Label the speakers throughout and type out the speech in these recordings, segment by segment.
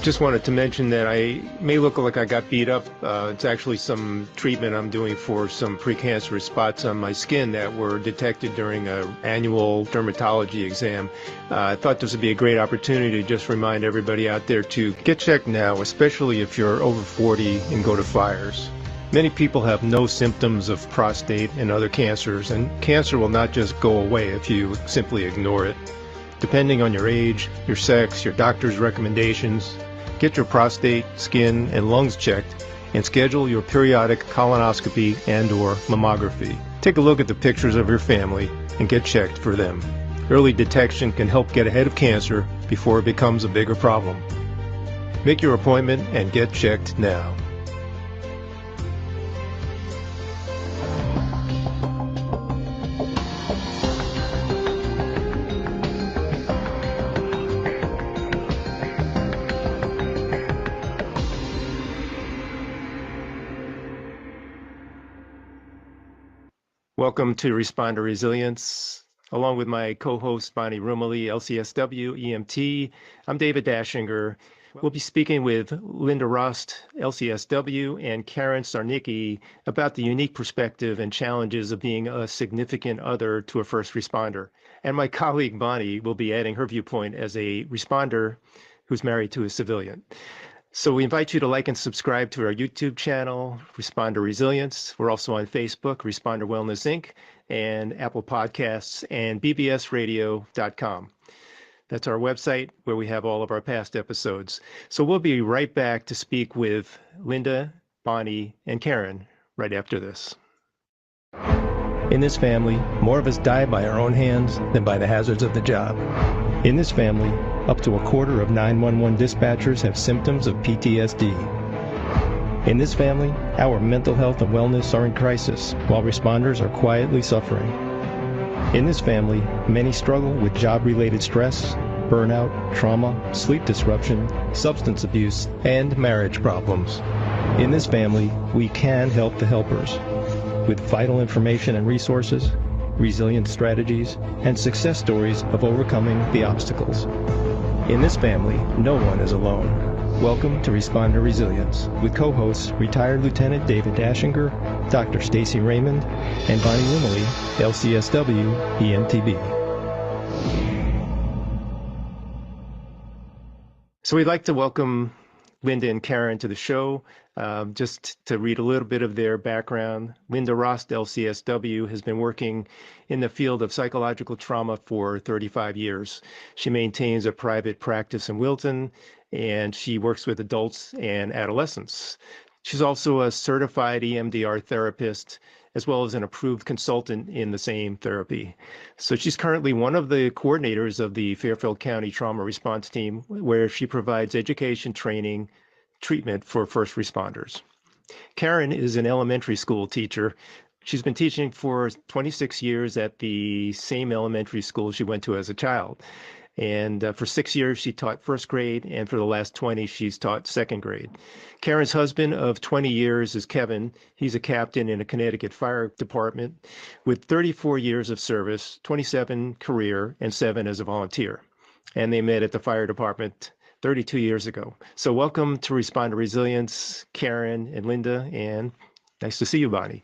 Speaker 1: Just wanted to mention that I may look like I got beat up. It's actually some treatment I'm doing for some precancerous spots on my skin that were detected during an annual dermatology exam. I thought this would be a great opportunity to just remind everybody out there to get checked now, especially if you're over 40 and go to fires. Many people have no symptoms of prostate and other cancers, and cancer will not just go away if you simply ignore it. Depending on your age, your sex, your doctor's recommendations, get your prostate, skin, and lungs checked and schedule your periodic colonoscopy and/or mammography. Take a look at the pictures of your family and get checked for them. Early detection can help get ahead of cancer before it becomes a bigger problem. Make your appointment and get checked now. Welcome to Responder Resilience. Along with my co-host Bonnie Rumley, LCSW, EMT, I'm David Dashinger. We'll be speaking with Linda Rost, LCSW, and Caryn Czarnecki about the unique perspective and challenges of being a significant other to a first responder. And my colleague Bonnie will be adding her viewpoint as a responder who's married to a civilian. So we invite you to like and subscribe to our YouTube channel, Responder Resilience. We're also on Facebook, Responder Wellness Inc., and Apple Podcasts and bbsradio.com. That's our website where we have all of our past episodes. So we'll be right back to speak with Linda, Bonnie, and Caryn right after this. In this family, more of us die by our own hands than by the hazards of the job. In this family, up to a quarter of 911 dispatchers have symptoms of PTSD. In this family, our mental health and wellness are in crisis, while responders are quietly suffering. In this family, many struggle with job-related stress, burnout, trauma, sleep disruption, substance abuse, and marriage problems. In this family, we can help the helpers with vital information and resources, resilient strategies, and success stories of overcoming the obstacles. In this family, no one is alone. Welcome to Responder Resilience with co-hosts retired Lieutenant David Dashinger, Dr. Stacy Raymond, and Bonnie Rumley, LCSW, EMTB. So we'd like to welcome Linda and Caryn to the show. Just to read a little bit of their background, Linda Rost, LCSW, has been working in the field of psychological trauma for 35 years. She maintains a private practice in Wilton, and she works with adults and adolescents. She's also a certified EMDR therapist, as well as an approved consultant in the same therapy. So she's currently one of the coordinators of the Fairfield County Trauma Response Team, where she provides education, training, treatment for first responders. Caryn is an elementary school teacher. She's been teaching for 26 years at the same elementary school she went to as a child. And for 6 years, she taught first grade, and for the last 20, she's taught second grade. Caryn's husband of 20 years is Kevin. He's a captain in a Connecticut fire department with 34 years of service, 27 career, and 7 as a volunteer. And they met at the fire department 32 years ago. So welcome to Responder Resilience, Caryn and Linda, and nice to see you, Bonnie.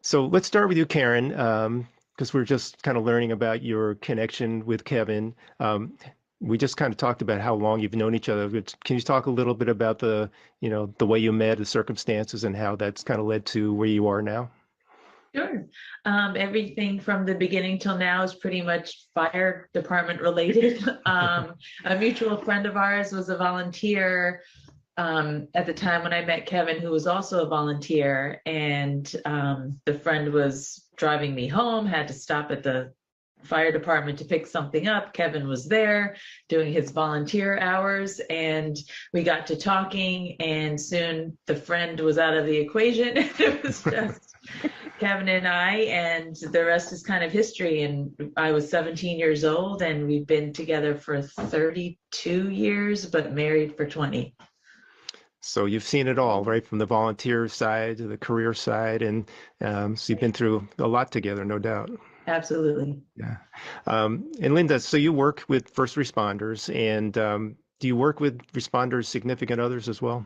Speaker 1: So let's start with you, Caryn, because we're just kind of learning about your connection with Kevin. We just kind of talked about how long you've known each other. Can you talk a little bit about the way you met, the circumstances, and how that's kind of led to where you are now?
Speaker 2: Sure. Everything from the beginning till now is pretty much fire department related. A mutual friend of ours was a volunteer at the time when I met Kevin, who was also a volunteer, and the friend was driving me home, had to stop at the fire department to pick something up. Kevin was there doing his volunteer hours, and we got to talking, and soon the friend was out of the equation. It was just Kevin and I, and the rest is kind of history. And I was 17 years old, and we've been together for 32 years, but married for 20.
Speaker 1: So you've seen it all, right? From the volunteer side to the career side, and so you've been through a lot together, no doubt.
Speaker 2: Absolutely.
Speaker 1: Yeah. And Linda, so you work with first responders, and do you work with responders' significant others as well?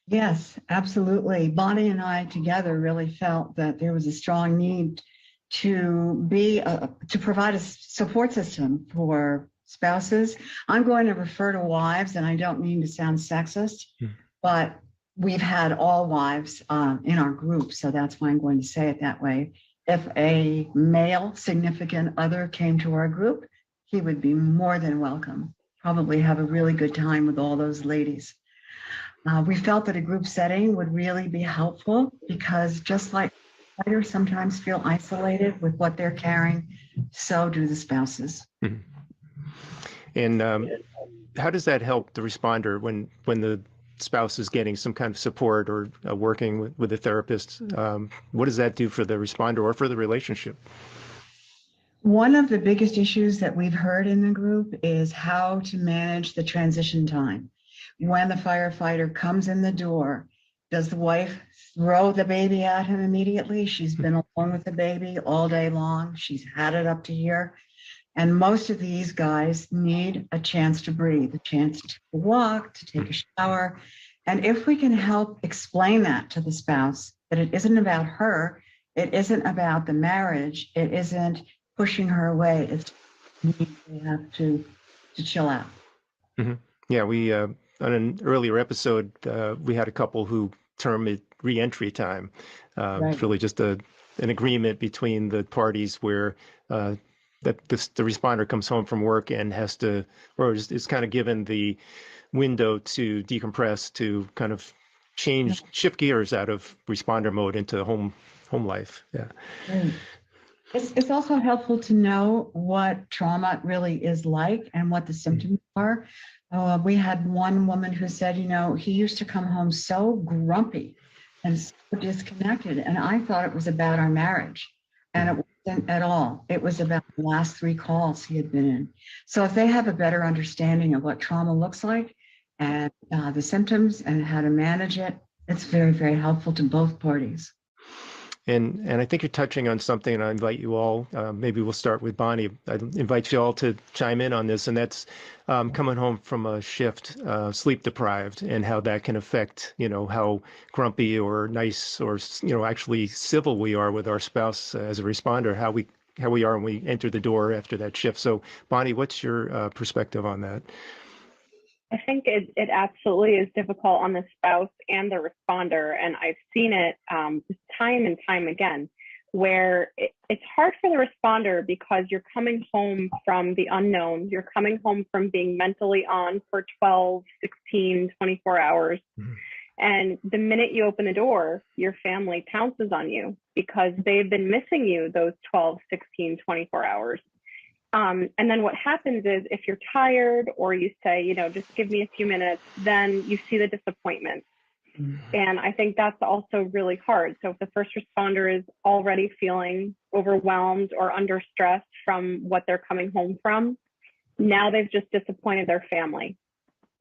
Speaker 3: Yes, absolutely. Bonnie and I together really felt that there was a strong need to to provide a support system for spouses. I'm going to refer to wives, and I don't mean to sound sexist, but we've had all wives in our group, so that's why I'm going to say it that way. If a male significant other came to our group, he would be more than welcome. Probably have a really good time with all those ladies. We felt that a group setting would really be helpful because just like fighters sometimes feel isolated with what they're carrying, so do the spouses.
Speaker 1: Mhm. And how does that help the responder when the spouse is getting some kind of support or working with a therapist? What does that do for the responder or for the relationship?
Speaker 3: One of the biggest issues that we've heard in the group is how to manage the transition time. When the firefighter comes in the door, does the wife throw the baby at him immediately? She's been alone with the baby all day long. She's had it up to here. And most of these guys need a chance to breathe, a chance to walk, to take a shower. And if we can help explain that to the spouse, that it isn't about her, it isn't about the marriage, it isn't pushing her away, it's we have to chill out.
Speaker 1: Mm-hmm. Yeah, we on an earlier episode, we had a couple who termed it re-entry time.
Speaker 3: Right.
Speaker 1: It's really just an agreement between the parties where the responder comes home from work and has to, or is kind of given the window to decompress, to kind of shift gears out of responder mode into home life. Yeah.
Speaker 3: Right. It's also helpful to know what trauma really is like and what the symptoms are. We had one woman who said, he used to come home so grumpy and so disconnected. And I thought it was about our marriage. And it wasn't at all. It was about the last 3 calls he had been in. So if they have a better understanding of what trauma looks like and the symptoms and how to manage it, it's very, very helpful to both parties.
Speaker 1: And I think you're touching on something, and I invite you all, maybe we'll start with Bonnie. I invite you all to chime in on this, and that's coming home from a shift, sleep deprived, and how that can affect, how grumpy or nice or, actually civil we are with our spouse as a responder, how we are when we enter the door after that shift. So Bonnie, what's your perspective on that?
Speaker 4: I think it absolutely is difficult on the spouse and the responder. And I've seen it just time and time again, where it's hard for the responder because you're coming home from the unknown. You're coming home from being mentally on for 12, 16, 24 hours. Mm-hmm. And the minute you open the door, your family pounces on you because they've been missing you those 12, 16, 24 hours. And then what happens is if you're tired or you say, just give me a few minutes, then you see the disappointment. Mm-hmm. And I think that's also really hard. So if the first responder is already feeling overwhelmed or under stress from what they're coming home from, now they've just disappointed their family,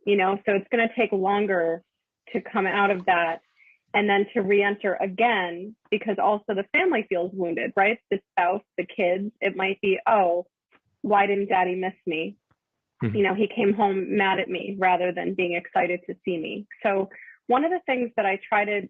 Speaker 4: so it's going to take longer to come out of that and then to re-enter again, because also the family feels wounded, right? The spouse, the kids, it might be, why didn't daddy miss me? Mm-hmm. He came home mad at me rather than being excited to see me. So one of the things that I try to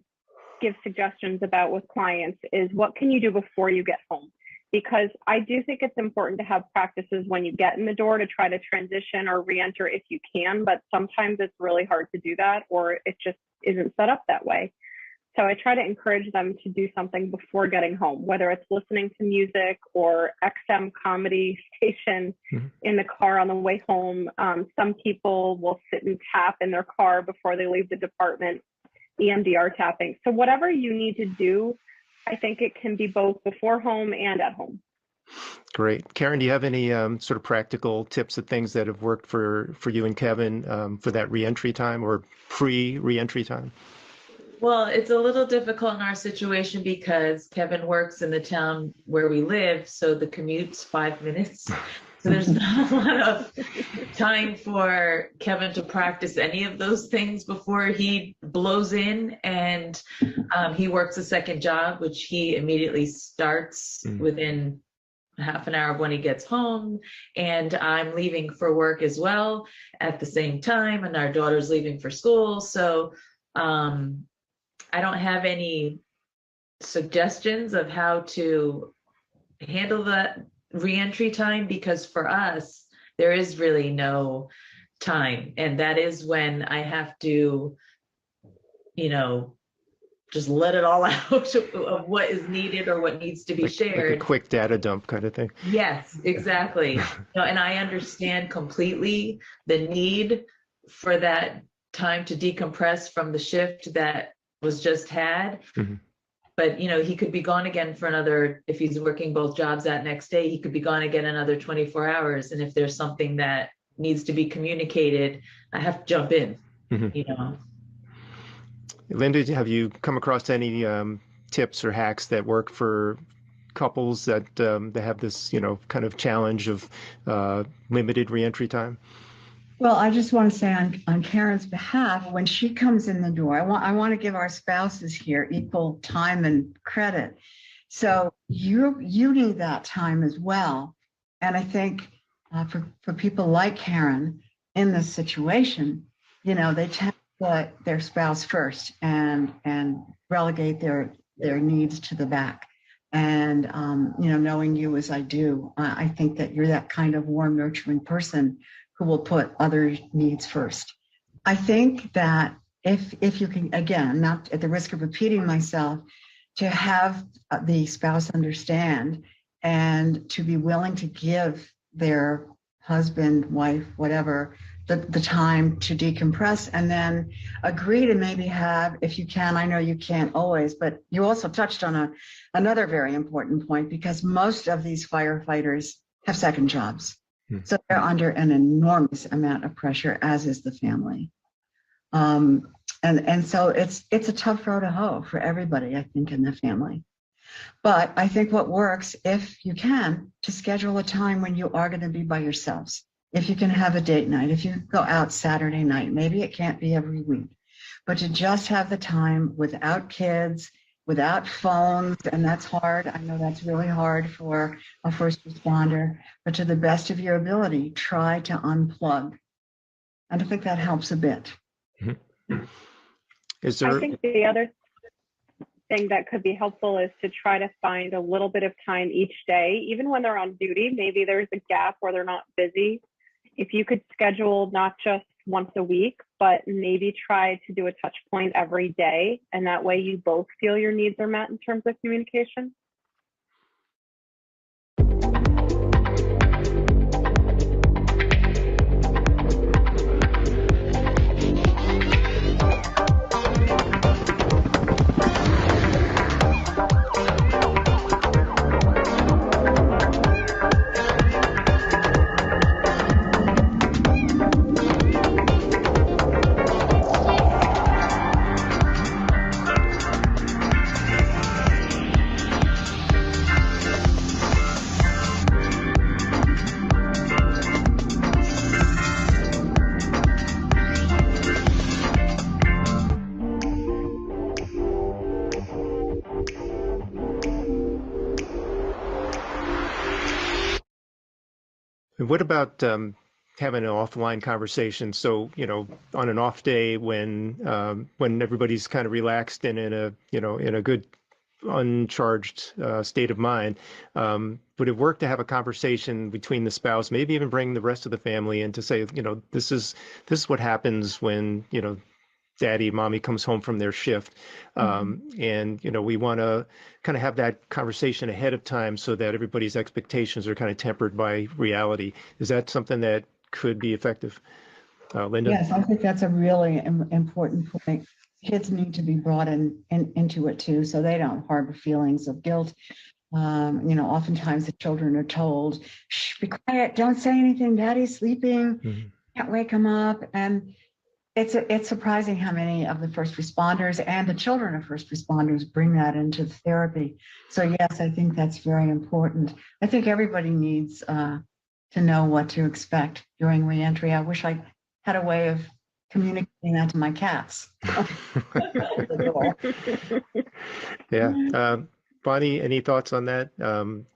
Speaker 4: give suggestions about with clients is what can you do before you get home? Because I do think it's important to have practices when you get in the door to try to transition or re-enter if you can, but sometimes it's really hard to do that or it just isn't set up that way. So I try to encourage them to do something before getting home, whether it's listening to music or XM comedy station in the car on the way home. Some people will sit and tap in their car before they leave the department, EMDR tapping. So whatever you need to do, I think it can be both before home and at home.
Speaker 1: Great. Caryn, do you have any sort of practical tips of things that have worked for you and Kevin for that reentry time or pre-reentry time?
Speaker 2: Well, it's a little difficult in our situation because Kevin works in the town where we live, so the commute's 5 minutes. So there's not a lot of time for Kevin to practice any of those things before he blows in, and he works a second job, which he immediately starts within half an hour of when he gets home. And I'm leaving for work as well at the same time, and our daughter's leaving for school. So I don't have any suggestions of how to handle the reentry time, because for us, there is really no time. And that is when I have to, just let it all out of what is needed or what needs to be shared.
Speaker 1: Like a quick data dump kind of thing.
Speaker 2: Yes, exactly. And I understand completely the need for that time to decompress from the shift that was just had. But, he could be gone again for another, if he's working both jobs that next day, he could be gone again another 24 hours. And if there's something that needs to be communicated, I have to jump in,
Speaker 1: Linda, have you come across any tips or hacks that work for couples that have this, kind of challenge of limited reentry time?
Speaker 3: Well, I just want to say on Caryn's behalf, when she comes in the door, I want to give our spouses here equal time and credit. So you need that time as well. And I think for people like Caryn in this situation, they tend to put their spouse first and relegate their needs to the back. And, knowing you as I do, I think that you're that kind of warm, nurturing person who will put other needs first. I think that if you can, again, not at the risk of repeating myself, to have the spouse understand and to be willing to give their husband, wife, whatever, the time to decompress, and then agree to maybe have, if you can, I know you can't always, but you also touched on another very important point, because most of these firefighters have second jobs. So they're under an enormous amount of pressure, as is the family. And so it's a tough row to hoe for everybody, I think, in the family. But I think what works, if you can, to schedule a time when you are going to be by yourselves. If you can have a date night, if you go out Saturday night, maybe it can't be every week, but to just have the time without kids, without phones, and that's hard. I know that's really hard for a first responder, but to the best of your ability, try to unplug. And I think that helps a bit.
Speaker 1: Is there...
Speaker 4: I think the other thing that could be helpful is to try to find a little bit of time each day, even when they're on duty. Maybe there's a gap where they're not busy. If you could schedule not just once a week, but maybe try to do a touch point every day. And that way you both feel your needs are met in terms of communication.
Speaker 1: What about having an offline conversation? So, on an off day when everybody's kind of relaxed and in a good uncharged state of mind, would it work to have a conversation between the spouse, maybe even bring the rest of the family in to say, this is what happens when, daddy, mommy comes home from their shift. And, we want to kind of have that conversation ahead of time so that everybody's expectations are kind of tempered by reality. Is that something that could be effective? Linda?
Speaker 3: Yes, I think that's a really important point. Kids need to be brought into it too, so they don't harbor feelings of guilt. Oftentimes the children are told, shh, be quiet, don't say anything, daddy's sleeping, can't wake him up. And it's surprising how many of the first responders and the children of first responders bring that into therapy. So yes, I think that's very important. I think everybody needs to know what to expect during reentry. I wish I had a way of communicating that to my cats.
Speaker 1: Yeah. Bonnie, any thoughts on that?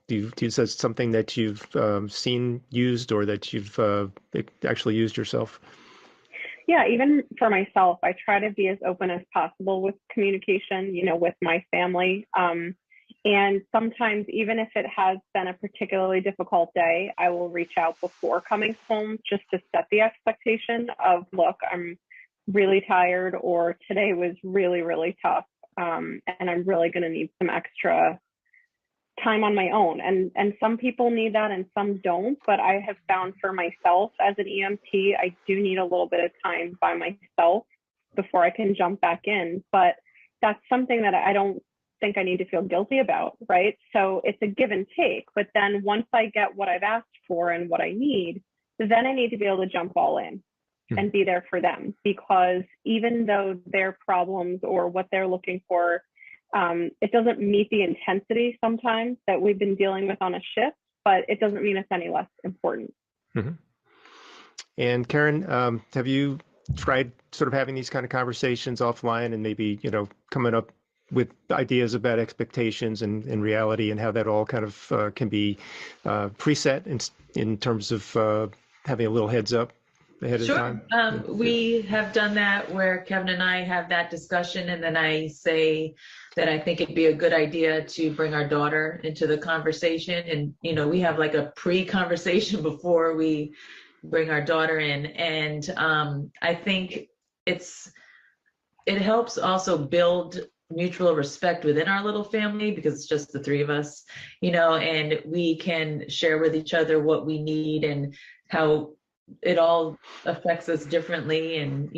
Speaker 1: Do you say something that you've seen used or that you've actually used yourself?
Speaker 4: Yeah, even for myself, I try to be as open as possible with communication, with my family. And sometimes, even if it has been a particularly difficult day, I will reach out before coming home just to set the expectation of, look, I'm really tired, or today was really, really tough. And I'm really going to need some extra time on my own. And some people need that and some don't. But I have found for myself as an EMT, I do need a little bit of time by myself before I can jump back in. But that's something that I don't think I need to feel guilty about, right? So it's a give and take. But then once I get what I've asked for and what I need, then I need to be able to jump all in and be there for them. Because even though their problems or what they're looking for, it doesn't meet the intensity sometimes that we've been dealing with on a shift, but it doesn't mean it's any less important.
Speaker 1: Mm-hmm. And Caryn, have you tried sort of having these kind of conversations offline and maybe, coming up with ideas about expectations and reality and how that all kind of can be preset in terms of having a little heads up ahead of time?
Speaker 2: We have done that where Kevin and I have that discussion, and then I say that I think it'd be a good idea to bring our daughter into the conversation. And, we have like a pre-conversation before we bring our daughter in. And I think it helps also build mutual respect within our little family, because it's just the three of us, and we can share with each other what we need and how it all affects us differently. And,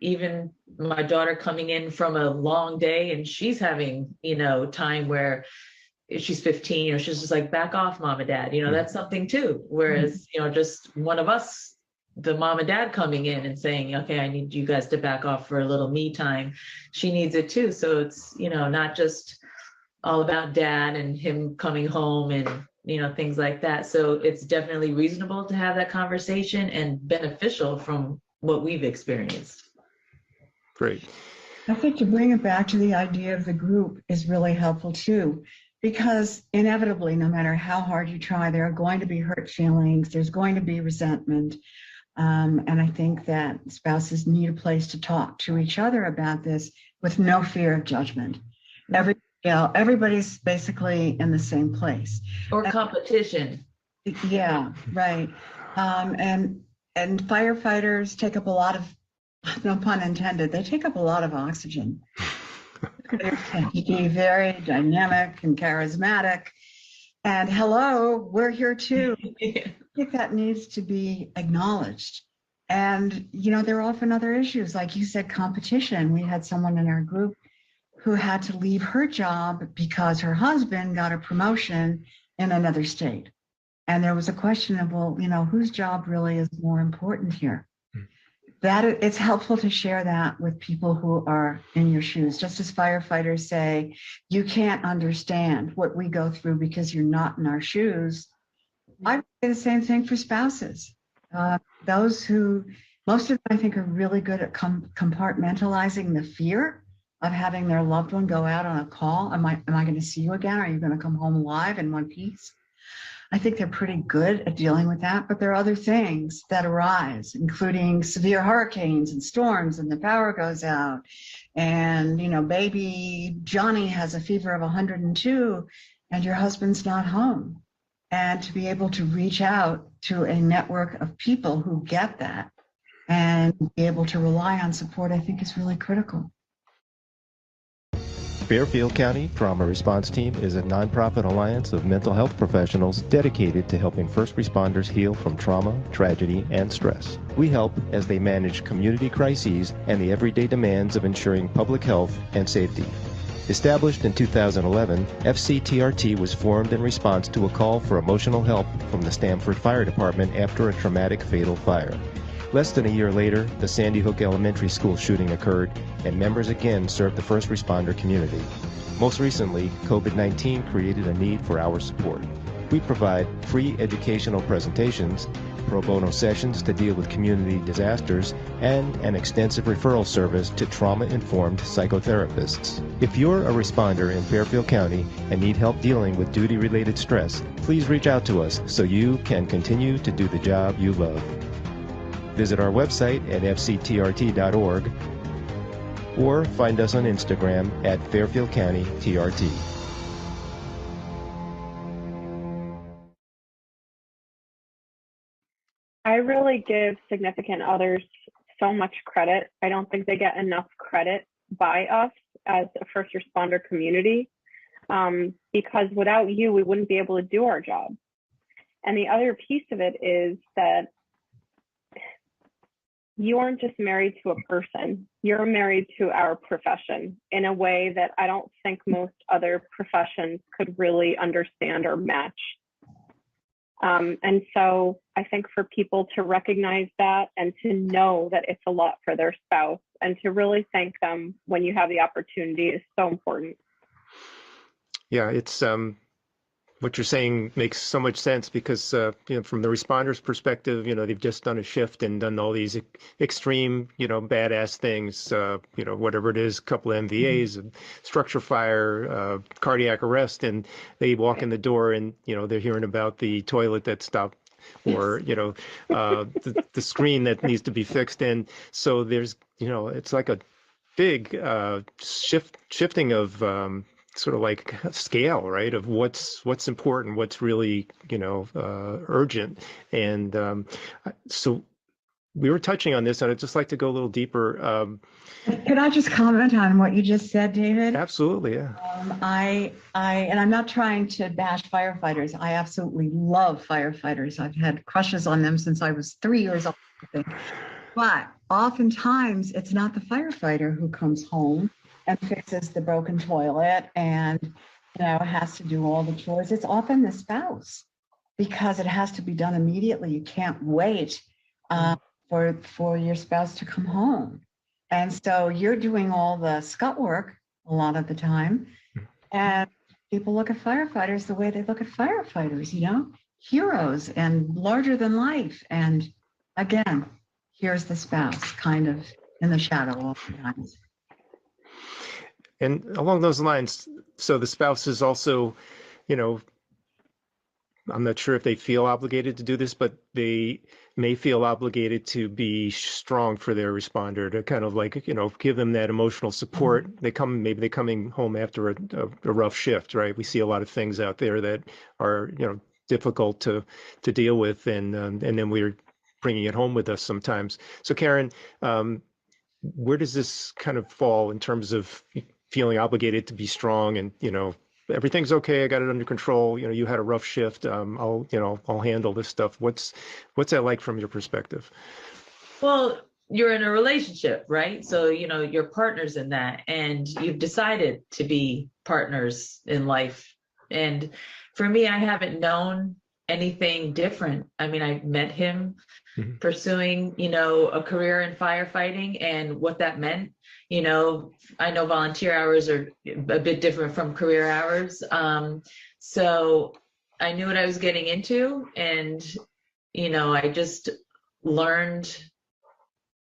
Speaker 2: even my daughter coming in from a long day and she's having, time where she's 15 or she's just like, back off, mom and dad, that's something too. Whereas, just one of us, the mom and dad coming in and saying, okay, I need you guys to back off for a little me time. She needs it too. So it's, not just all about dad and him coming home and, things like that. So it's definitely reasonable to have that conversation and beneficial from what we've experienced.
Speaker 1: Great.
Speaker 3: I think to bring it back to the idea of the group is really helpful too, because inevitably, no matter how hard you try, there are going to be hurt feelings, there's going to be resentment. And I think that spouses need a place to talk to each other about this with no fear of judgment. Everybody's basically in the same place.
Speaker 2: Or competition.
Speaker 3: Yeah, right. And firefighters take up a lot of, no pun intended, they take up a lot of oxygen. They tend to be very dynamic and charismatic. And hello, we're here too. I think that needs to be acknowledged. And, there are often other issues, like you said, competition. We had someone in our group who had to leave her job because her husband got a promotion in another state. And there was a question of, well, whose job really is more important here? That it's helpful to share that with people who are in your shoes. Just as firefighters say, you can't understand what we go through because you're not in our shoes. I would say the same thing for spouses. Those who, most of them I think are really good at compartmentalizing the fear of having their loved one go out on a call. Am I going to see you again? Are you going to come home alive in one piece? I think they're pretty good at dealing with that, but there are other things that arise, including severe hurricanes and storms, and the power goes out, and baby Johnny has a fever of 102 and your husband's not home. And to be able to reach out to a network of people who get that and be able to rely on support, I think is really critical.
Speaker 1: Fairfield County Trauma Response Team is a nonprofit alliance of mental health professionals dedicated to helping first responders heal from trauma, tragedy, and stress. We help as they manage community crises and the everyday demands of ensuring public health and safety. Established in 2011, FCTRT was formed in response to a call for emotional help from the Stamford Fire Department after a traumatic fatal fire. Less than a year later, the Sandy Hook Elementary School shooting occurred, and members again served the first responder community. Most recently, COVID-19 created a need for our support. We provide free educational presentations, pro bono sessions to deal with community disasters, and an extensive referral service to trauma-informed psychotherapists. If you're a responder in Fairfield County and need help dealing with duty-related stress, please reach out to us so you can continue to do the job you love. Visit our website at fctrt.org or find us on Instagram at Fairfield County TRT.
Speaker 4: I really give significant others so much credit. I don't think they get enough credit by us as a first responder community, because without you, we wouldn't be able to do our job. And the other piece of it is that you aren't just married to a person, you're married to our profession in a way that I don't think most other professions could really understand or match. And so I think for people to recognize that and to know that it's a lot for their spouse and to really thank them when you have the opportunity is so important.
Speaker 1: Yeah, it's what you're saying makes so much sense because from the responders' perspective, they've just done a shift and done all these extreme, badass things, whatever it is, a couple of MVAs, structure fire, cardiac arrest, and they walk in the door and they're hearing about the toilet that stopped, or the screen that needs to be fixed, and so there's it's like a big shifting of sort of like a scale, right, of what's important, what's really urgent. And so we were touching on this, and I'd just like to go a little deeper.
Speaker 3: Could I just comment on what you just said, David?
Speaker 1: Absolutely, yeah.
Speaker 3: And I'm not trying to bash firefighters. I absolutely love firefighters. I've had crushes on them since I was 3 years old, I think. But oftentimes it's not the firefighter who comes home and fixes the broken toilet and has to do all the chores. It's often the spouse, because it has to be done immediately. You can't wait for your spouse to come home. And so you're doing all the scut work a lot of the time. And people look at firefighters the way they look at firefighters, heroes and larger than life. And again, here's the spouse kind of in the shadow oftentimes.
Speaker 1: And along those lines, so the spouse is also, I'm not sure if they feel obligated to do this, but they may feel obligated to be strong for their responder, to kind of like, give them that emotional support.
Speaker 3: Mm-hmm.
Speaker 1: Maybe they're coming home after a rough shift, right? We see a lot of things out there that are, difficult to deal with. And then we're bringing it home with us sometimes. So Caryn, where does this kind of fall in terms of feeling obligated to be strong and, everything's okay, I got it under control, you had a rough shift, I'll handle this stuff. What's that like from your perspective?
Speaker 2: Well, you're in a relationship, right? So, your partner's in that, and you've decided to be partners in life. And for me, I haven't known anything different. I mean, I met him pursuing, a career in firefighting, and what that meant. I know volunteer hours are a bit different from career hours. So I knew what I was getting into, and, I just learned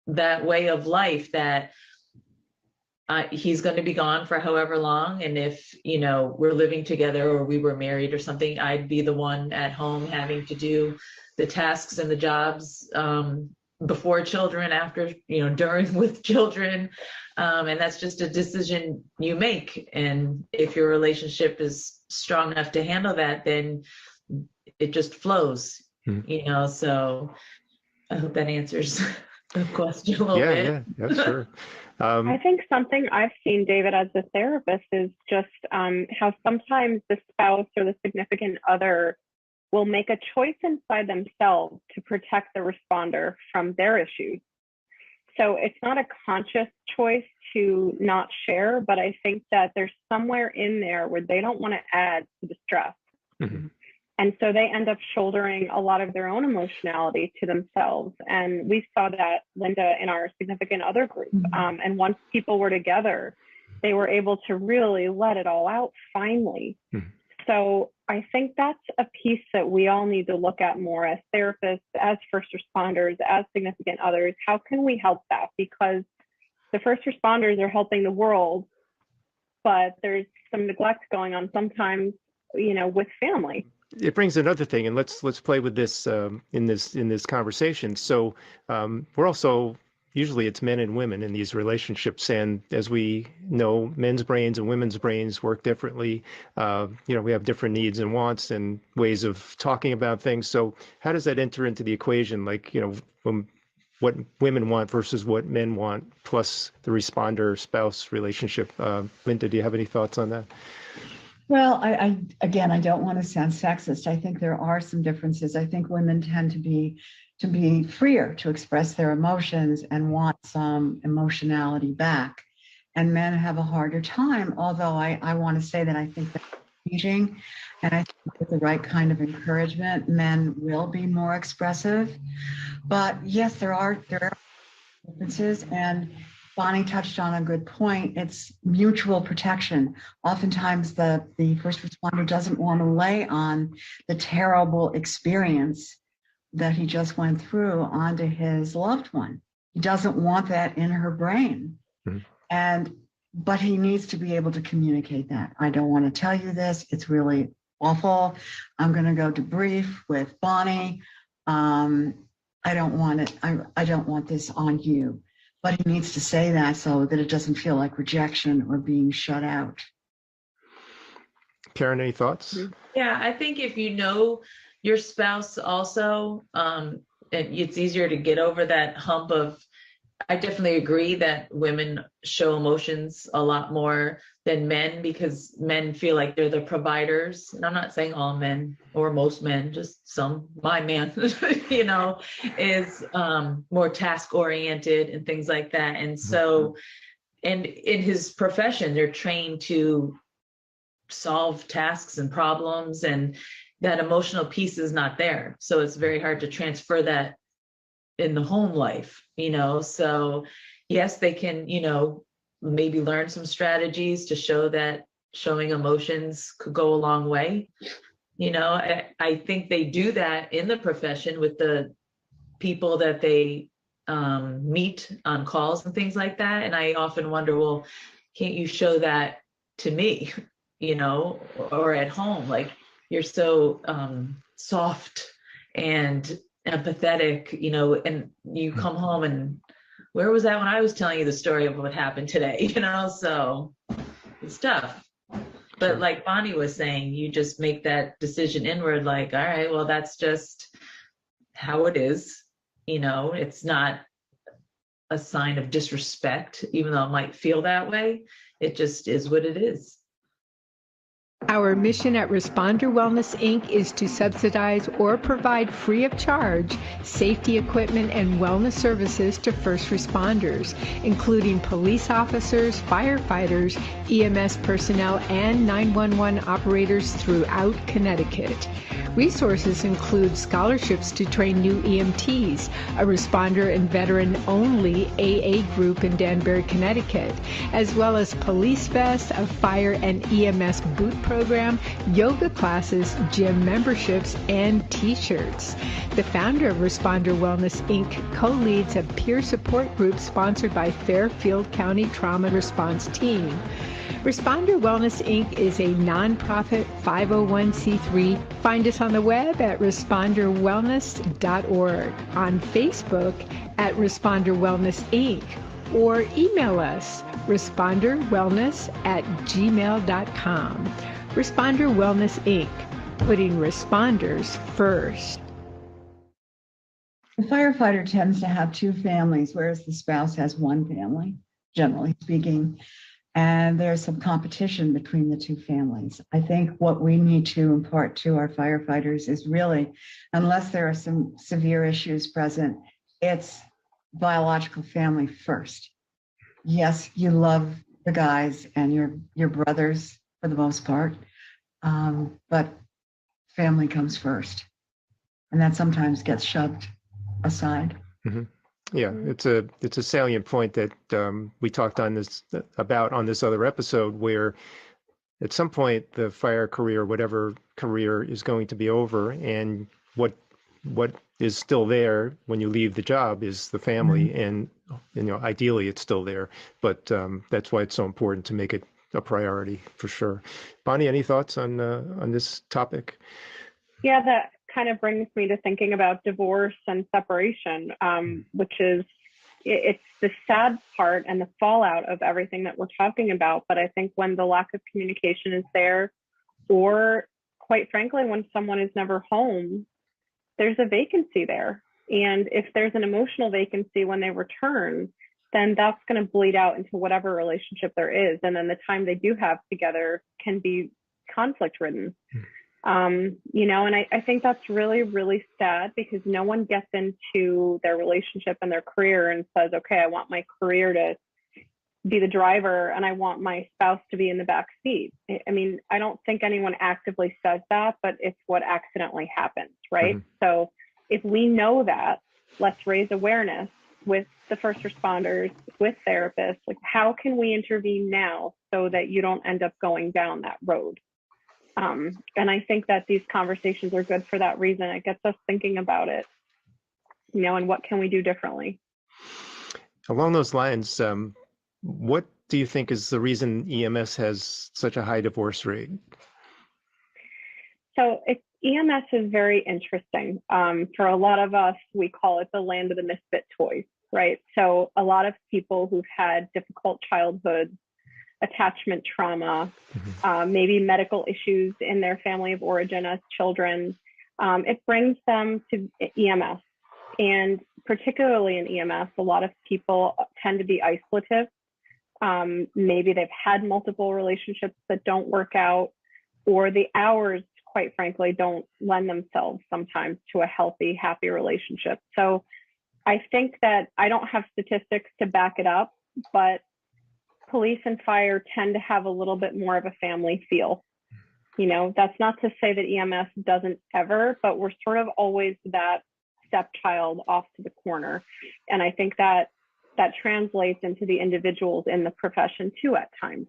Speaker 2: that way of life, that he's going to be gone for however long. And if, we're living together or we were married or something, I'd be the one at home having to do the tasks and the jobs before children, after, during with children. And that's just a decision you make. And if your relationship is strong enough to handle that, then it just flows, so I hope that answers the question a little bit.
Speaker 1: Yeah, sure.
Speaker 4: I think something I've seen, David, as a therapist is just how sometimes the spouse or the significant other will make a choice inside themselves to protect the responder from their issues. So it's not a conscious choice to not share, but I think that there's somewhere in there where they don't want to add to the stress.
Speaker 1: Mm-hmm.
Speaker 4: And so they end up shouldering a lot of their own emotionality to themselves. And we saw that, Linda, in our significant other group. And once people were together, they were able to really let it all out finally. So I think that's a piece that we all need to look at more as therapists, as first responders, as significant others. How can we help that? Because the first responders are helping the world, but there's some neglect going on sometimes, with family.
Speaker 1: It brings another thing, and let's play with this in this conversation. So we're also usually it's men and women in these relationships, and as we know, men's brains and women's brains work differently. We have different needs and wants and ways of talking about things. So how does that enter into the equation? Like what women want versus what men want, plus the responder spouse relationship. Linda, do you have any thoughts on that?
Speaker 3: Well, I don't want to sound sexist. I think there are some differences. I think women tend to be freer to express their emotions and want some emotionality back. And men have a harder time, although I want to say that I think that's changing. And I think with the right kind of encouragement, men will be more expressive. But yes, there are differences. And Bonnie touched on a good point. It's mutual protection. Oftentimes the first responder doesn't want to lay on the terrible experience that he just went through onto his loved one. He doesn't want that in her brain. Mm-hmm. But he needs to be able to communicate that. I don't want to tell you this. It's really awful. I'm going to go debrief with Bonnie. I don't want it. I don't want this on you. But he needs to say that so that it doesn't feel like rejection or being shut out.
Speaker 1: Caryn, any thoughts?
Speaker 2: Yeah, I think if you know your spouse also, it's easier to get over that hump of, I definitely agree that women show emotions a lot more than men because men feel like they're the providers. And I'm not saying all men or most men, just some, my man, is more task oriented and things like that. And so, and in his profession, they're trained to solve tasks and problems, and that emotional piece is not there. So it's very hard to transfer that in the home life, so yes, they can, maybe learn some strategies to show that showing emotions could go a long way. I think they do that in the profession with the people that they meet on calls and things like that. And I often wonder, well, can't you show that to me, or at home? Like, you're so soft and empathetic, and you come home and where was that when I was telling you the story of what happened today, so it's tough. But like Bonnie was saying, you just make that decision inward, like, all right, well, that's just how it is. It's not a sign of disrespect, even though it might feel that way. It just is what it is.
Speaker 5: Our mission at Responder Wellness, Inc. is to subsidize or provide free of charge safety equipment and wellness services to first responders, including police officers, firefighters, EMS personnel, and 911 operators throughout Connecticut. Resources include scholarships to train new EMTs, a responder and veteran-only AA group in Danbury, Connecticut, as well as police vests, a fire and EMS boot program, yoga classes, gym memberships, and T-shirts. The founder of Responder Wellness, Inc. co-leads a peer support group sponsored by Fairfield County Trauma Response Team. Responder Wellness, Inc. is a nonprofit 501c3. Find us on the web at responderwellness.org, on Facebook at Responder Wellness, Inc., or email us responderwellness@gmail.com. Responder Wellness, Inc., putting responders first.
Speaker 3: The firefighter tends to have two families, whereas the spouse has one family, generally speaking. And there's some competition between the two families. I think what we need to impart to our firefighters is really, unless there are some severe issues present, it's biological family first. Yes, you love the guys and your brothers for the most part, but family comes first. And that sometimes gets shoved aside.
Speaker 1: Mm-hmm. Yeah, it's a salient point that we talked on this other episode, where at some point the fire career, whatever career, is going to be over, and what is still there when you leave the job is the family, and ideally it's still there, but that's why it's so important to make it a priority for sure. Bonnie, any thoughts on this topic?
Speaker 4: Yeah, that kind of brings me to thinking about divorce and separation, which is, it's the sad part and the fallout of everything that we're talking about. But I think when the lack of communication is there, or quite frankly, when someone is never home, there's a vacancy there. And if there's an emotional vacancy when they return, then that's going to bleed out into whatever relationship there is. And then the time they do have together can be conflict ridden. And I think that's really, really sad, because no one gets into their relationship and their career and says, okay, I want my career to be the driver and I want my spouse to be in the back seat. I mean, I don't think anyone actively says that, but it's what accidentally happens, right? So if we know that, let's raise awareness with the first responders, with therapists, like how can we intervene now so that you don't end up going down that road? And I think that these conversations are good for that reason. It gets us thinking about it, and what can we do differently?
Speaker 1: Along those lines, what do you think is the reason EMS has such a high divorce rate?
Speaker 4: So EMS is very interesting. For a lot of us, we call it the land of the misfit toys, right? So a lot of people who've had difficult childhoods, attachment trauma, maybe medical issues in their family of origin as children, it brings them to EMS. And particularly in EMS, a lot of people tend to be isolative. Maybe they've had multiple relationships that don't work out, or the hours, quite frankly, don't lend themselves sometimes to a healthy, happy relationship. So I think that I don't have statistics to back it up, but police and fire tend to have a little bit more of a family feel. That's not to say that EMS doesn't ever, but we're sort of always that stepchild off to the corner. And I think that translates into the individuals in the profession too at times.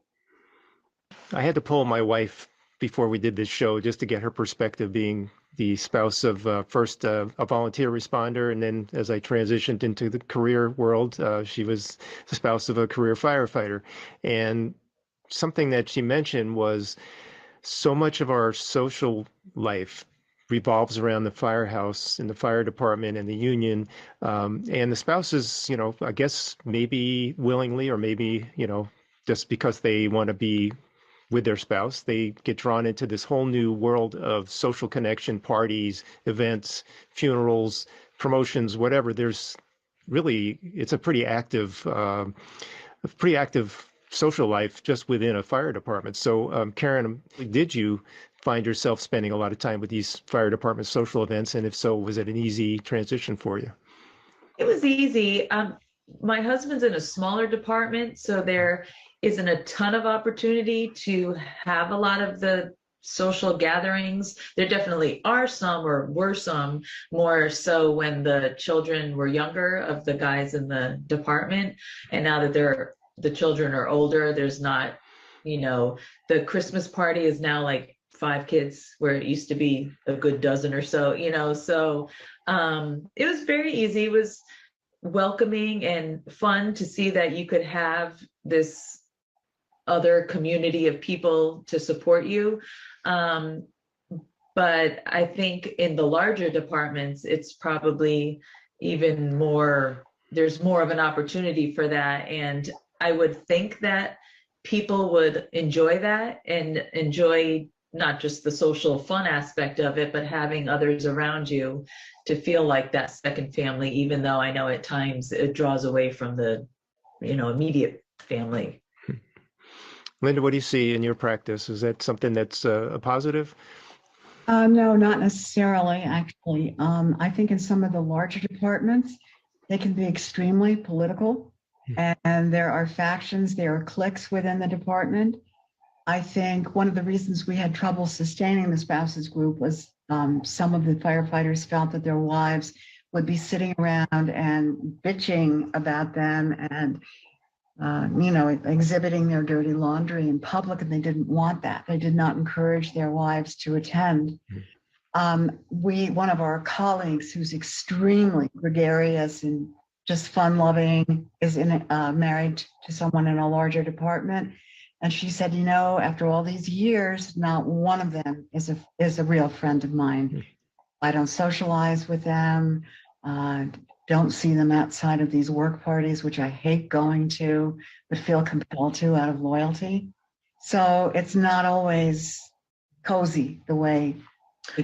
Speaker 1: I had to pull my wife before we did this show just to get her perspective, being the spouse of first a volunteer responder, and then as I transitioned into the career world, she was the spouse of a career firefighter. And something that she mentioned was so much of our social life revolves around the firehouse and the fire department and the union, and the spouses, I guess maybe willingly or maybe, just because they want to be with their spouse, they get drawn into this whole new world of social connection, parties, events, funerals, promotions, whatever. There's really, it's a pretty active social life just within a fire department. So, Caryn, did you find yourself spending a lot of time with these fire department social events? And if so, was it an easy transition for you?
Speaker 2: It was easy. My husband's in a smaller department, so there isn't a ton of opportunity to have a lot of the social gatherings. There definitely are some, or were some, more so when the children were younger of the guys in the department. And now that the children are older, there's not, the Christmas party is now like 5 kids where it used to be a good dozen or so, so it was very easy. It was welcoming and fun to see that you could have this other community of people to support you. But I think in the larger departments, it's probably even more, there's more of an opportunity for that. And I would think that people would enjoy that and enjoy not just the social fun aspect of it, but having others around you to feel like that second family, even though I know at times it draws away from the, immediate family.
Speaker 1: Linda, what do you see in your practice? Is that something that's a positive?
Speaker 3: No, not necessarily, actually. I think in some of the larger departments, they can be extremely political, and there are factions, there are cliques within the department. I think one of the reasons we had trouble sustaining the spouses group was some of the firefighters felt that their wives would be sitting around and bitching about them and exhibiting their dirty laundry in public, and they didn't want that. They did not encourage their wives to attend. One of our colleagues who's extremely gregarious and just fun-loving is married to someone in a larger department. And she said, after all these years, not one of them is a real friend of mine. I don't socialize with them, don't see them outside of these work parties, which I hate going to, but feel compelled to out of loyalty. So it's not always cozy the way.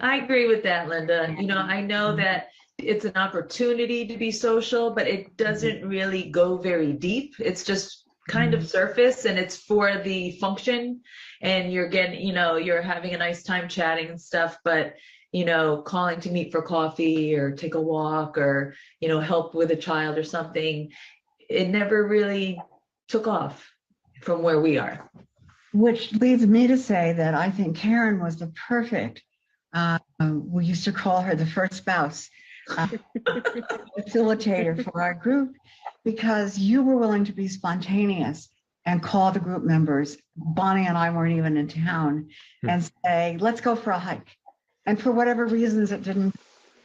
Speaker 2: I agree with that, Linda. I know that it's an opportunity to be social, but it doesn't really go very deep. It's just kind of surface, and it's for the function, and you're getting, you're having a nice time chatting and stuff, but calling to meet for coffee or take a walk or, help with a child or something, it never really took off from where we are.
Speaker 3: Which leads me to say that I think Caryn was the perfect, we used to call her the first spouse, facilitator for our group, because you were willing to be spontaneous and call the group members. Bonnie and I weren't even in town, and say, let's go for a hike. And for whatever reasons, it didn't,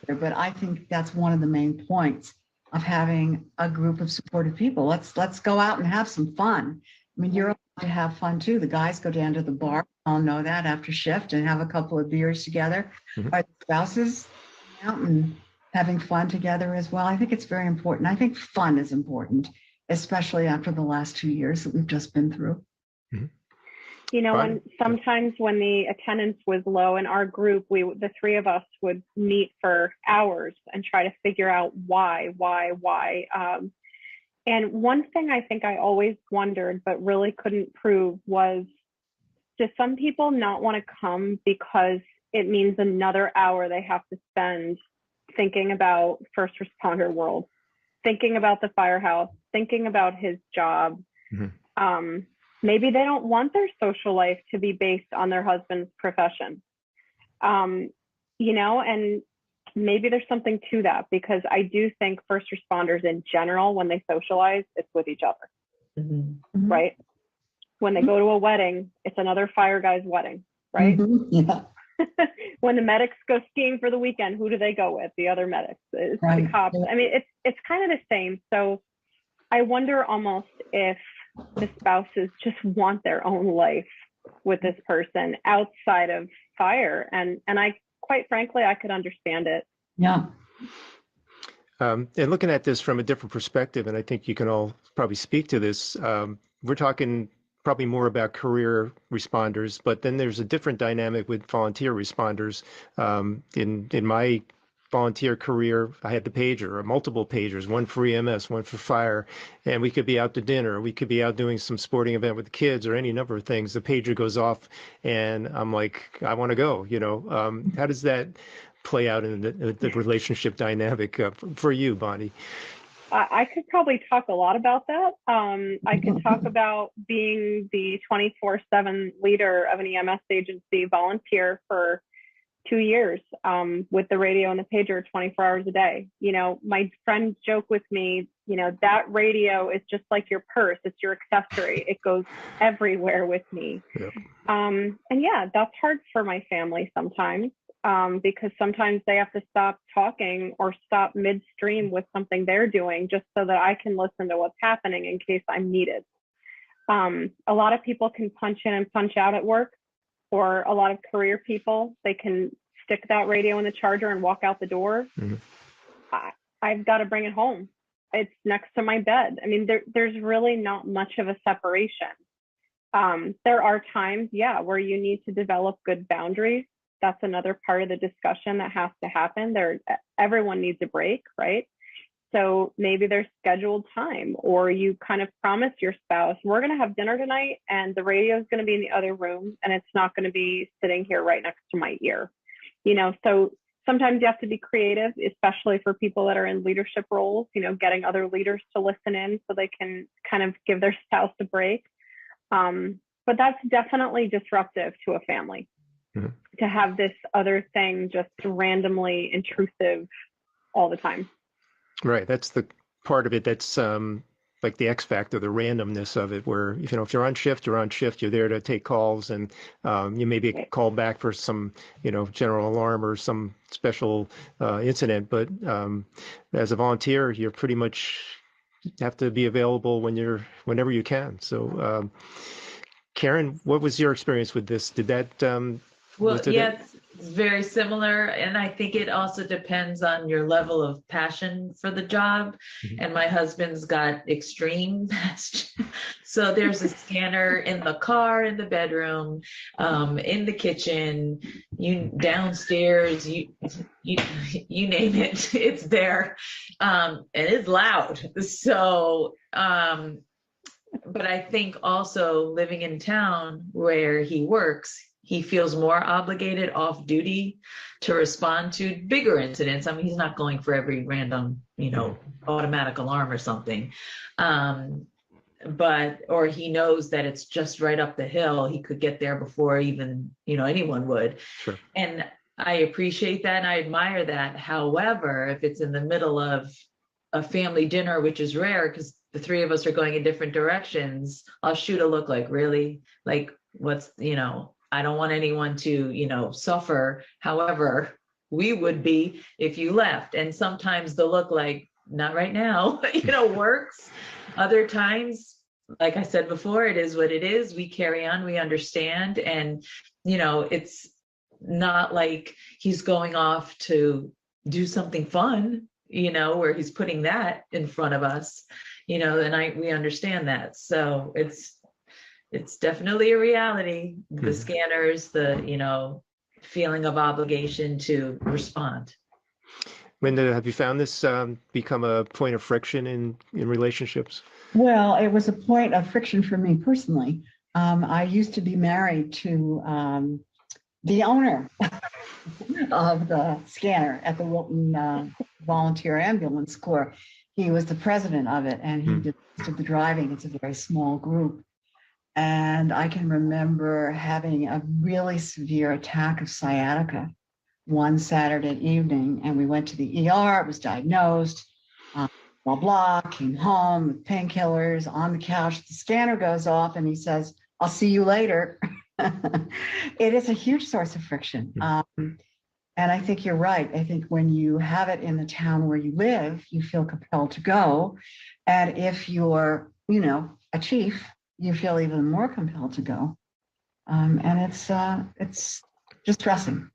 Speaker 3: but I think that's one of the main points of having a group of supportive people. Let's go out and have some fun. I mean, you're allowed to have fun too. The guys go down to the bar, all know that, after shift, and have a couple of beers together. Our spouses out and having fun together as well. I think it's very important. I think fun is important, especially after the last 2 years that we've just been through.
Speaker 4: Sometimes when the attendance was low in our group, the three of us would meet for hours and try to figure out why. And one thing I think I always wondered, but really couldn't prove, was, do some people not want to come because it means another hour they have to spend thinking about first responder world, thinking about the firehouse, thinking about his job? Maybe they don't want their social life to be based on their husband's profession, and maybe there's something to that, because I do think first responders in general, when they socialize, it's with each other, right? When they go to a wedding, it's another fire guy's wedding, right?
Speaker 3: Yeah.
Speaker 4: When the medics go skiing for the weekend, who do they go with? The other medics, it's the cops. I mean, it's kind of the same. So I wonder almost if the spouses just want their own life with this person outside of fire. And I, quite frankly, I could understand it.
Speaker 3: Yeah.
Speaker 1: And looking at this from a different perspective, and I think you can all probably speak to this, we're talking probably more about career responders, but then there's a different dynamic with volunteer responders. In my volunteer career, I had the pager, or multiple pagers, one for EMS, one for fire, and we could be out to dinner, we could be out doing some sporting event with the kids, or any number of things. The pager goes off, and I'm like, I want to go. How does that play out in the relationship dynamic for you, Bonnie?
Speaker 4: I could probably talk a lot about that. I could talk about being the 24/7 leader of an EMS agency volunteer for 2 years, with the radio and the pager 24 hours a day. My friends joke with me, that radio is just like your purse. It's your accessory. It goes everywhere with me. Yep. And yeah, that's hard for my family sometimes, because sometimes they have to stop talking or stop midstream with something they're doing just so that I can listen to what's happening in case I'm needed. A lot of people can punch in and punch out at work, or a lot of career people, they can stick that radio in the charger and walk out the door. I've got to bring it home. It's next to my bed. I mean, there's really not much of a separation. There are times, where you need to develop good boundaries. That's another part of the discussion that has to happen. Everyone needs a break, right? So maybe there's scheduled time, or you kind of promise your spouse, we're going to have dinner tonight and the radio is going to be in the other room and it's not going to be sitting here right next to my ear. So sometimes you have to be creative, especially for people that are in leadership roles, getting other leaders to listen in so they can kind of give their spouse a break. But that's definitely disruptive to a family, to have this other thing just randomly intrusive all the time.
Speaker 1: Right. That's the part of it that's like the X factor, the randomness of it, where if you're on shift, you're on shift, you're there to take calls, and you may be called back for some general alarm or some special incident. But as a volunteer, you're pretty much have to be available whenever you can. So, Caryn, what was your experience with this? Did that
Speaker 2: Well, yeah, it's very similar. And I think it also depends on your level of passion for the job. And my husband's got extreme. So there's a scanner in the car, in the bedroom, in the kitchen, downstairs, you name it, it's there. And it's loud. So, but I think also living in town where he works, he feels more obligated off duty to respond to bigger incidents. I mean, he's not going for every random, automatic alarm or something. Or he knows that it's just right up the hill. He could get there before even, anyone would.
Speaker 1: Sure.
Speaker 2: And I appreciate that and I admire that. However, if it's in the middle of a family dinner, which is rare because the three of us are going in different directions, I'll shoot a look like, really? Like, what's, I don't want anyone to, suffer. However, we would be if you left. And sometimes the look like, not right now, works. Other times, like I said before, it is what it is. We carry on, we understand. And, it's not like he's going off to do something fun, where he's putting that in front of us, and we understand that. So it's definitely a reality. The scanners, the, feeling of obligation to respond.
Speaker 1: Linda, have you found this become a point of friction in relationships?
Speaker 3: Well, it was a point of friction for me personally. I used to be married to the owner of the scanner at the Wilton Volunteer Ambulance Corps. He was the president of it, and he did the driving. It's a very small group. And I can remember having a really severe attack of sciatica one Saturday evening, and we went to the ER. It was diagnosed, blah, blah, came home with painkillers on the couch. The scanner goes off and he says, "I'll see you later." It is a huge source of friction. And I think you're right. I think when you have it in the town where you live, you feel compelled to go. And if you're, a chief, you feel even more compelled to go. And it's distressing.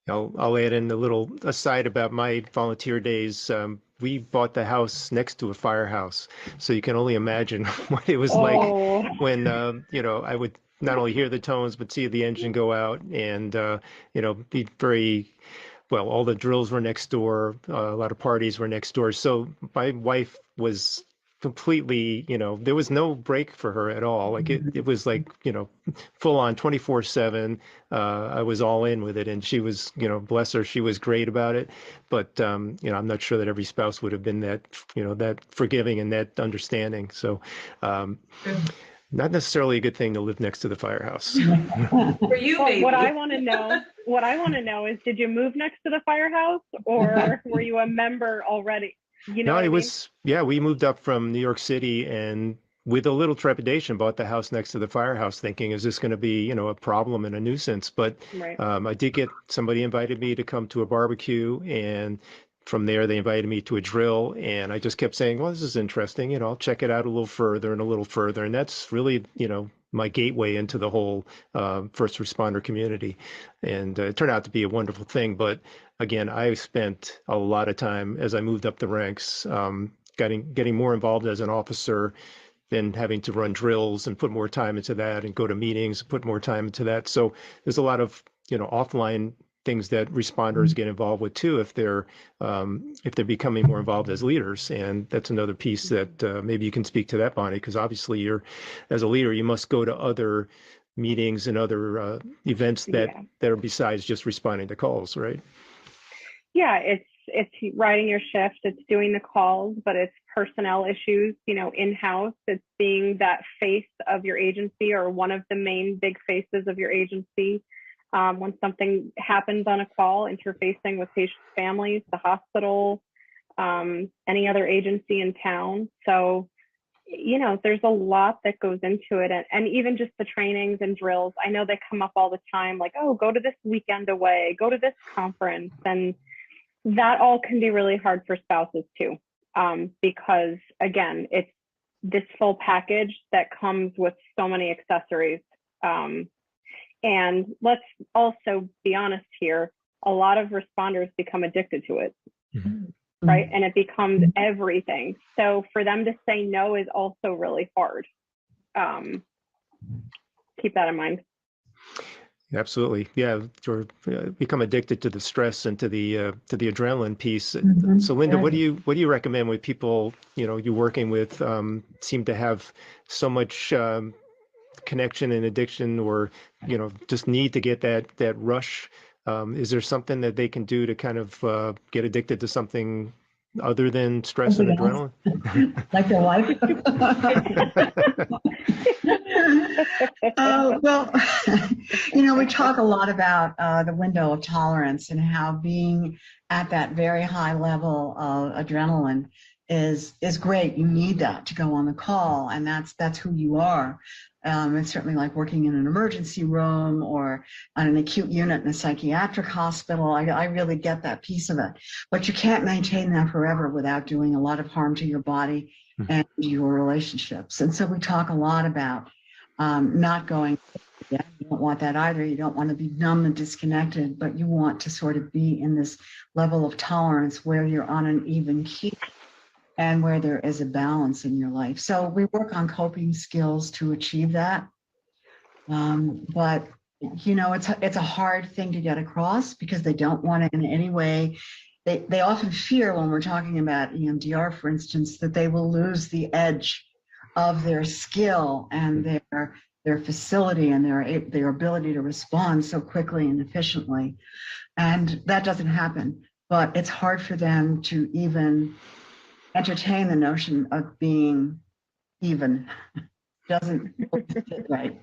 Speaker 1: I'll add in a little aside about my volunteer days. We bought the house next to a firehouse, so you can only imagine what it was like when I would not only hear the tones but see the engine go out, and be very well. All the drills were next door. A lot of parties were next door. So my wife was completely, there was no break for her at all. Like it was like, full on 24/7. I was all in with it, and she was, bless her, she was great about it. But, I'm not sure that every spouse would have been that, that forgiving and that understanding. So, not necessarily a good thing to live next to the firehouse.
Speaker 2: For you,
Speaker 4: well,
Speaker 2: baby.
Speaker 4: what I want to know is, did you move next to the firehouse, or were you a member already?
Speaker 1: No, it was, we moved up from New York City, and with a little trepidation bought the house next to the firehouse, thinking, is this going to be, a problem and a nuisance? But I did get, somebody invited me to come to a barbecue, and from there they invited me to a drill, and I just kept saying, well, this is interesting, I'll check it out a little further and a little further. And that's really, my gateway into the whole first responder community. And it turned out to be a wonderful thing. But again, I spent a lot of time as I moved up the ranks, getting more involved as an officer, then having to run drills and put more time into that, and go to meetings, put more time into that. So there's a lot of, offline things that responders get involved with too, if they're becoming more involved as leaders. And that's another piece that maybe you can speak to that, Bonnie, because obviously as a leader, you must go to other meetings and other events that are besides just responding to calls, right?
Speaker 4: Yeah, it's riding your shift, it's doing the calls, but it's personnel issues, in-house. It's being that face of your agency, or one of the main big faces of your agency. When something happens on a call, interfacing with patients' families, the hospital, any other agency in town. So, you know, there's a lot that goes into it. And even just the trainings and drills, I know they come up all the time, like, oh, go to this weekend away, go to this conference. And that all can be really hard for spouses too, because again, it's this full package that comes with so many accessories. And let's also be honest here, a lot of responders become addicted to it, right? And it becomes everything. So for them to say no is also really hard. Keep that in mind.
Speaker 1: Absolutely. Yeah. Or become addicted to the stress and to the adrenaline piece. So Linda,
Speaker 3: Right.
Speaker 1: what do you recommend with people, you know, you're working with, seem to have so much connection and addiction, or, you know, just need to get that rush? Is there something that they can do to kind of get addicted to something other than stress and
Speaker 3: Something
Speaker 1: adrenaline?
Speaker 3: Like their wife? Well, you know, we talk a lot about the window of tolerance and how being at that very high level of adrenaline is great. You need that to go on the call, and that's who you are. It's certainly like working in an emergency room or on an acute unit in a psychiatric hospital. I really get that piece of it, but you can't maintain that forever without doing a lot of harm to your body and your relationships. And so we talk a lot about not going, you don't want that either. You don't want to be numb and disconnected, but you want to sort of be in this level of tolerance where you're on an even key and where there is a balance in your life. So we work on coping skills to achieve that. But, you know, it's a hard thing to get across because they don't want to in any way. They often fear when we're talking about EMDR, for instance, that they will lose the edge of their skill and their facility and their ability to respond so quickly and efficiently. And that doesn't happen, but it's hard for them to even entertain the notion of being even. Doesn't fit right.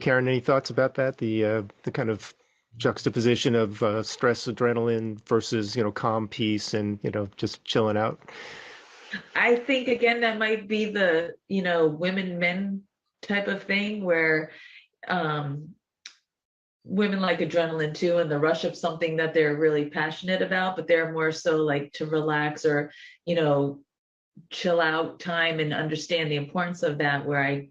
Speaker 1: Caryn, any thoughts about that? The kind of juxtaposition of stress, adrenaline versus, you know, calm peace and, you know, just chilling out?
Speaker 2: I think again that might be the, you know, women men type of thing where women like adrenaline too, and the rush of something that they're really passionate about, but they're more so like to relax or, you know, chill out time and understand the importance of that, where I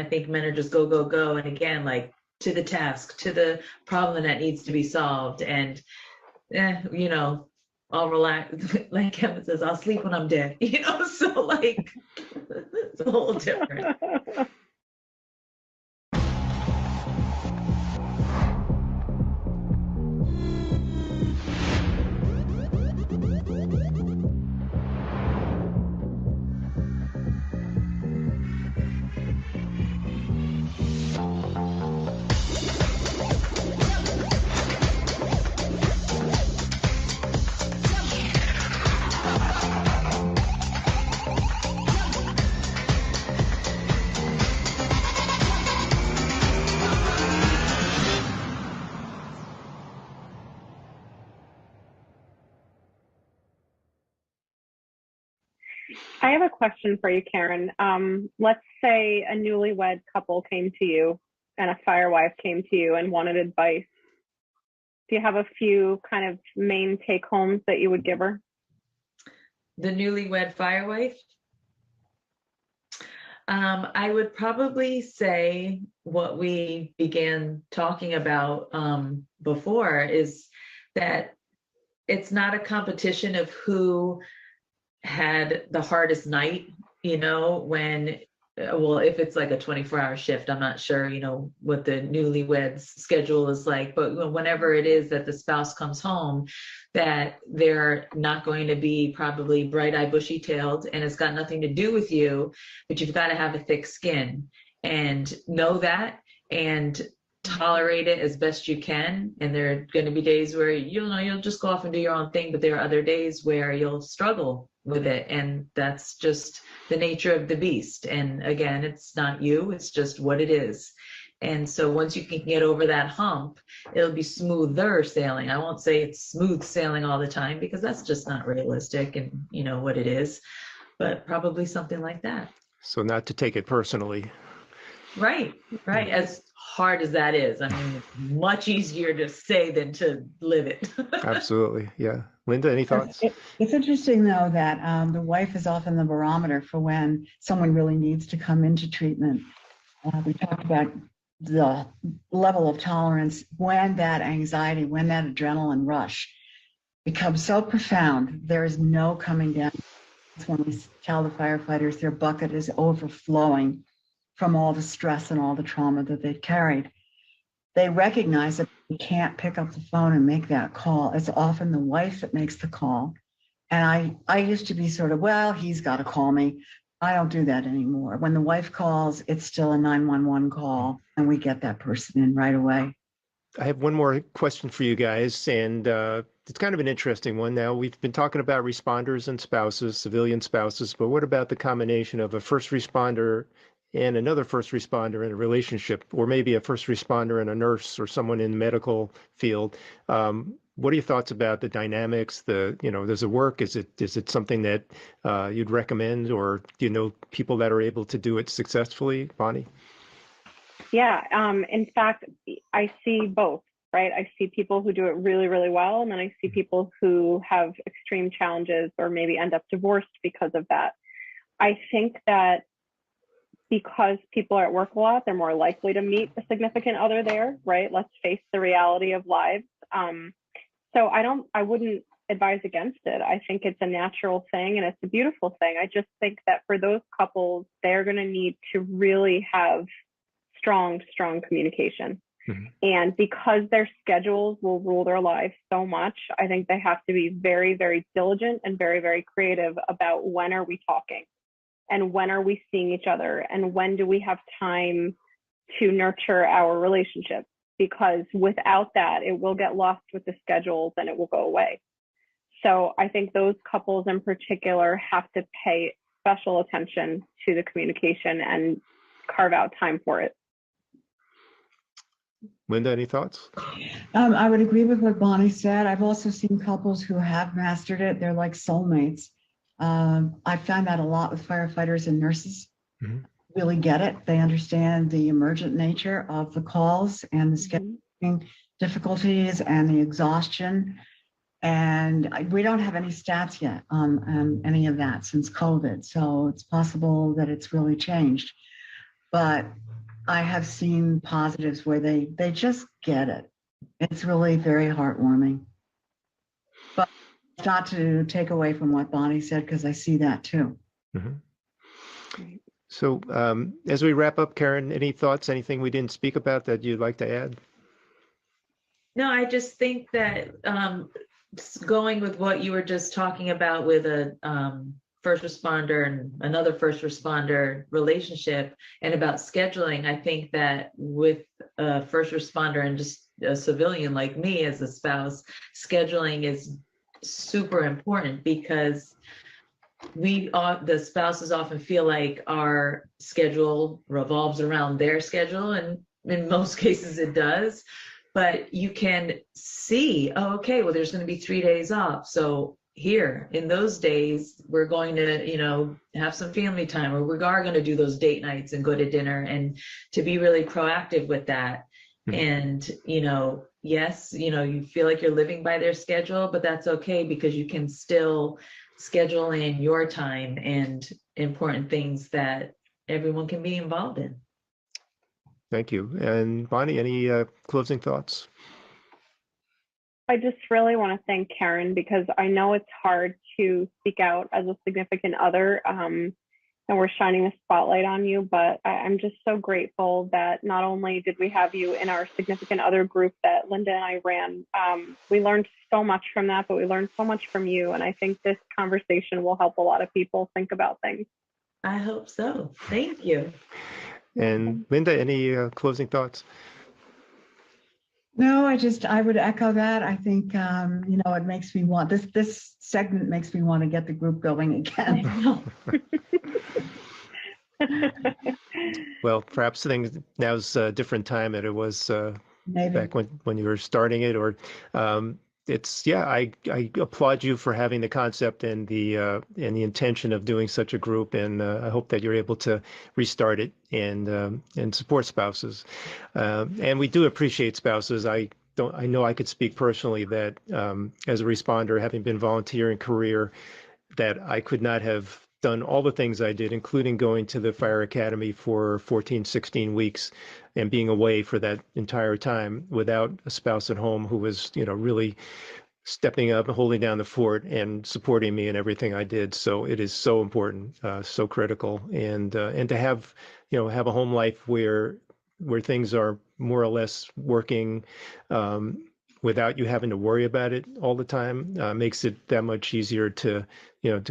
Speaker 2: think men are just go, go, go. And again, like to the task, to the problem that needs to be solved. And, you know, I'll relax, like Kevin says, I'll sleep when I'm dead, you know, so like, it's a whole different.
Speaker 4: I have a question for you, Caryn. Let's say a newlywed couple came to you and a firewife came to you and wanted advice. Do you have a few kind of main take homes that you would give her?
Speaker 2: The newlywed firewife? I would probably say what we began talking about before is that it's not a competition of who had the hardest night, you know, when, well, if it's like a 24-hour shift, I'm not sure, you know, what the newlyweds schedule is like, but whenever it is that the spouse comes home, that they're not going to be probably bright-eyed, bushy-tailed, and it's got nothing to do with you, but you've got to have a thick skin and know that and tolerate it as best you can. And there are going to be days where you'll just go off and do your own thing, but there are other days where you'll struggle with it, and that's just the nature of the beast. And again, it's not you, it's just what it is. And so once you can get over that hump, it'll be smoother sailing. I won't say it's smooth sailing all the time because that's just not realistic and you know what it is, but probably something like that.
Speaker 1: So not to take it personally.
Speaker 2: Right. As hard as that is, I mean, it's much easier to say than to live it.
Speaker 1: Absolutely. Yeah. Linda, any thoughts?
Speaker 3: It's interesting, though, that the wife is often the barometer for when someone really needs to come into treatment. We talked about the level of tolerance when that anxiety, when that adrenaline rush becomes so profound, there is no coming down. That's when we tell the firefighters their bucket is overflowing from all the stress and all the trauma that they've carried. They recognize that they can't pick up the phone and make that call. It's often the wife that makes the call. And I used to be sort of, well, he's got to call me. I don't do that anymore. When the wife calls, it's still a 911 call, and we get that person in right away.
Speaker 1: I have one more question for you guys, and it's kind of an interesting one. Now, we've been talking about responders and spouses, civilian spouses, but what about the combination of a first responder and another first responder in a relationship, or maybe a first responder and a nurse or someone in the medical field? What are your thoughts about the dynamics? Does it work? Is it something that you'd recommend, or do you know people that are able to do it successfully, Bonnie?
Speaker 4: Yeah, in fact, I see both, right? I see people who do it really, really well, and then I see people who have extreme challenges or maybe end up divorced because of that. I think that because people are at work a lot, they're more likely to meet a significant other there, right? Let's face the reality of lives. So I wouldn't advise against it. I think it's a natural thing and it's a beautiful thing. I just think that for those couples, they're going to need to really have strong communication. Mm-hmm. And because their schedules will rule their lives so much, I think they have to be very, very diligent and very, very creative about when are we talking and when are we seeing each other and when do we have time to nurture our relationship, because without that, it will get lost with the schedules and it will go away. So I think those couples in particular have to pay special attention to the communication and carve out time for it.
Speaker 1: Linda, any thoughts?
Speaker 3: I would agree with what Bonnie said. I've also seen couples who have mastered it. They're like soulmates. I found that a lot with firefighters and nurses. Mm-hmm. Really get it. They understand the emergent nature of the calls and the scheduling difficulties and the exhaustion. And we don't have any stats yet on any of that since COVID. So it's possible that it's really changed. But I have seen positives where they just get it. It's really very heartwarming. But not to take away from what Bonnie said, because I see that too.
Speaker 1: Mm-hmm. So as we wrap up, Caryn, any thoughts, anything we didn't speak about that you'd like to add?
Speaker 2: No, I just think that going with what you were just talking about with a first responder and another first responder relationship and about scheduling, I think that with a first responder and just a civilian like me as a spouse, scheduling is super important because the spouses often feel like our schedule revolves around their schedule, and in most cases it does, but you can see, oh, okay, well, there's going to be 3 days off. So here in those days, we're going to, have some family time, or we are going to do those date nights and go to dinner, and to be really proactive with that. Mm-hmm. And, yes, you feel like you're living by their schedule, but that's okay because you can still schedule in your time and important things that everyone can be involved in.
Speaker 1: Thank you. And Bonnie, any closing thoughts?
Speaker 4: I just really want to thank Caryn, because I know it's hard to speak out as a significant other, and we're shining a spotlight on you, but I'm just so grateful that not only did we have you in our significant other group that Linda and I ran, we learned so much from that, but we learned so much from you. And I think this conversation will help a lot of people think about things.
Speaker 2: I hope so. Thank you.
Speaker 1: And Linda, any closing thoughts?
Speaker 3: No, I would echo that. I think, it makes me want, this segment makes me want to get the group going again.
Speaker 1: Well, perhaps now's a different time than it was
Speaker 3: Maybe.
Speaker 1: back when you were starting it, or I applaud you for having the concept and the intention of doing such a group, and I hope that you're able to restart it and support spouses. And we do appreciate spouses. I know I could speak personally that as a responder, having been volunteering career, that I could not have done all the things I did, including going to the fire academy for 14, 16 weeks and being away for that entire time without a spouse at home who was, really stepping up, holding down the fort and supporting me in everything I did. So it is so important, so critical. And to have, have a home life where things are more or less working without you having to worry about it all the time makes it that much easier to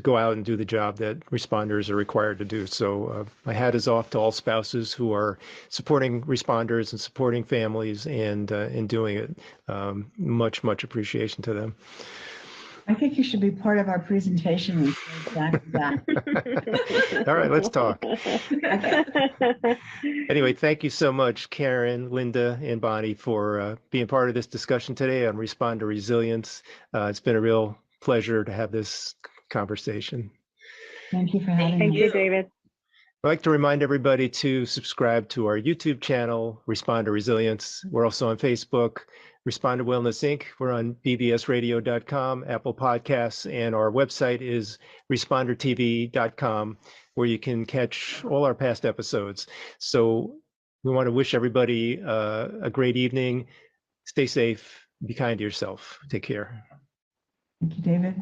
Speaker 1: go out and do the job that responders are required to do. So my hat is off to all spouses who are supporting responders and supporting families and doing it. Much appreciation to them.
Speaker 3: I think you should be part of our presentation and say exactly that.
Speaker 1: All right, let's talk. Anyway, thank you so much, Caryn, Linda, and Bonnie, for being part of this discussion today on responder resilience. It's been a real pleasure to have this conversation.
Speaker 3: Thank you for having
Speaker 4: Thank
Speaker 3: me.
Speaker 4: you, David.
Speaker 1: I'd like to remind everybody to subscribe to our YouTube channel, Responder Resilience. We're also on Facebook, Responder Wellness Inc. We're on bbsradio.com, Apple Podcasts, and our website is respondertv.com, where you can catch all our past episodes. So we want to wish everybody a great evening. Stay safe. Be kind to yourself. Take care.
Speaker 3: Thank you, David.